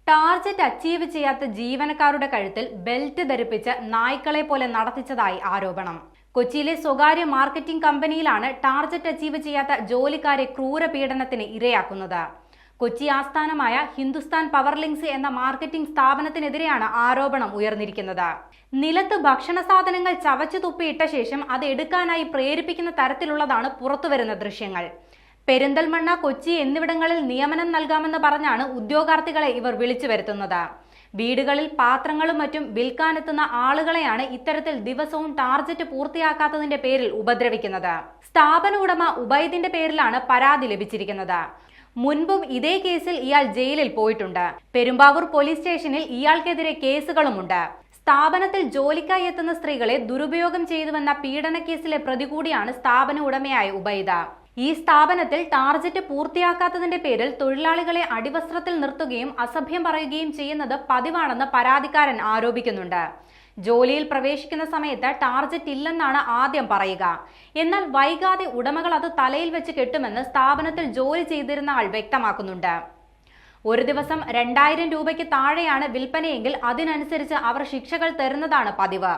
Target achieve ചെയ്യാത്ത ജീവനക്കാരുടെ കഴുത്തിൽ ബെൽറ്റ് ധരിപ്പിച്ച് നായ്ക്കളെ പോലെ നടത്തിച്ചതായി ആരോപണം. കൊച്ചിയിലെ സ്വകാര്യ മാർക്കറ്റിംഗ് കമ്പനിയിലാണ് ടാർഗറ്റ് അച്ചീവ് ചെയ്യാത്ത ജോലിക്കാരെ ക്രൂരപീഡനത്തിന് ഇരയാക്കുന്നത്. കൊച്ചി ആസ്ഥാനമായ ഹിന്ദുസ്ഥാൻ പവർ ലിങ്ക്സ് എന്ന മാർക്കറ്റിംഗ് സ്ഥാപനത്തിനെതിരെയാണ് ആരോപണം ഉയർന്നിരിക്കുന്നത്. നിലത്ത് ഭക്ഷണ സാധനങ്ങൾ ചവച്ചു തുപ്പിയിട്ട ശേഷം അത് എടുക്കാനായി പ്രേരിപ്പിക്കുന്ന തരത്തിലുള്ളതാണ് പുറത്തുവരുന്ന ദൃശ്യങ്ങൾ. പെരിന്തൽമണ്ണ, കൊച്ചി എന്നിവിടങ്ങളിൽ നിയമനം നൽകാമെന്ന് പറഞ്ഞാണ് ഉദ്യോഗാർത്ഥികളെ ഇവർ വിളിച്ചു വരുത്തുന്നത്. വീടുകളിൽ പാത്രങ്ങളും മറ്റും വിൽക്കാനെത്തുന്ന ആളുകളെയാണ് ഇത്തരത്തിൽ ദിവസവും ടാർഗറ്റ് പൂർത്തിയാക്കാത്തതിന്റെ പേരിൽ ഉപദ്രവിക്കുന്നത്. സ്ഥാപന ഉടമ ഉബൈദിന്റെ പേരിലാണ് പരാതി ലഭിച്ചിരിക്കുന്നത്. മുൻപും ഇതേ കേസിൽ ഇയാൾ ജയിലിൽ പോയിട്ടുണ്ട്. പെരുമ്പാവൂർ പോലീസ് സ്റ്റേഷനിൽ ഇയാൾക്കെതിരെ കേസുകളുമുണ്ട്. സ്ഥാപനത്തിൽ ജോലിക്കായി എത്തുന്ന സ്ത്രീകളെ ദുരുപയോഗം ചെയ്തുവെന്ന പീഡന കേസിലെ പ്രതി കൂടിയാണ് സ്ഥാപന ഉടമയായ ഉബൈദ. ഈ സ്ഥാപനത്തിൽ ടാർഗറ്റ് പൂർത്തിയാക്കാത്തതിന്റെ പേരിൽ തൊഴിലാളികളെ അടിവസ്ത്രത്തിൽ നിർത്തുകയും അസഭ്യം പറയുകയും ചെയ്യുന്നത് പതിവാണെന്ന് പരാതിക്കാരൻ ആരോപിക്കുന്നുണ്ട്. ജോലിയിൽ പ്രവേശിക്കുന്ന സമയത്ത് ടാർഗറ്റ് ഇല്ലെന്നാണ് ആദ്യം പറയുക. എന്നാൽ വൈകാതെ ഉടമകൾ അത് തലയിൽ വെച്ച് കെട്ടുമെന്ന് സ്ഥാപനത്തിൽ ജോലി ചെയ്തിരുന്ന ആൾ വ്യക്തമാക്കുന്നുണ്ട്. ഒരു ദിവസം 2000 രൂപയ്ക്ക് താഴെയാണ് വിൽപ്പനയെങ്കിൽ അതിനനുസരിച്ച് അവർ ശിക്ഷകൾ തരുന്നതാണ് പതിവ്.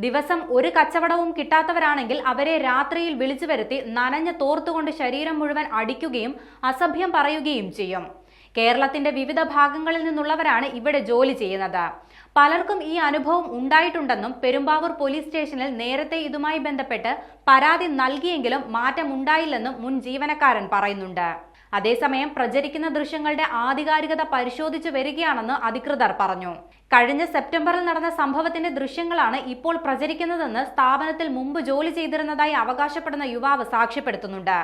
ദിവസം ഒരു കച്ചവടവും കിട്ടാത്തവരാണെങ്കിൽ അവരെ രാത്രിയിൽ വിളിച്ചു വരുത്തി നനഞ്ഞ തോർത്തുകൊണ്ട് ശരീരം മുഴുവൻ അടിക്കുകയും അസഭ്യം പറയുകയും ചെയ്യും. കേരളത്തിന്റെ വിവിധ ഭാഗങ്ങളിൽ നിന്നുള്ളവരാണ് ഇവിടെ ജോലി ചെയ്യുന്നത്. പലർക്കും ഈ അനുഭവം ഉണ്ടായിട്ടുണ്ടെന്നും പെരുമ്പാവൂർ പോലീസ് സ്റ്റേഷനിൽ നേരത്തെ ഇതുമായി ബന്ധപ്പെട്ട് പരാതി നൽകിയെങ്കിലും മാറ്റമുണ്ടായില്ലെന്നും മുൻ ജീവനക്കാരൻ പറയുന്നുണ്ട്. അതേസമയം പ്രചരിക്കുന്ന ദൃശ്യങ്ങളുടെ ആധികാരികത പരിശോധിച്ചു വരികയാണെന്ന് അധികൃതർ പറഞ്ഞു. കഴിഞ്ഞ സെപ്റ്റംബറിൽ നടന്ന സംഭവത്തിന്റെ ദൃശ്യങ്ങളാണ് ഇപ്പോൾ പ്രചരിക്കുന്നതെന്ന് സ്ഥാപനത്തിൽ മുമ്പ് ജോലി ചെയ്തിരുന്നതായി അവകാശപ്പെടുന്ന യുവാവ് സാക്ഷ്യപ്പെടുത്തുന്നുണ്ട്.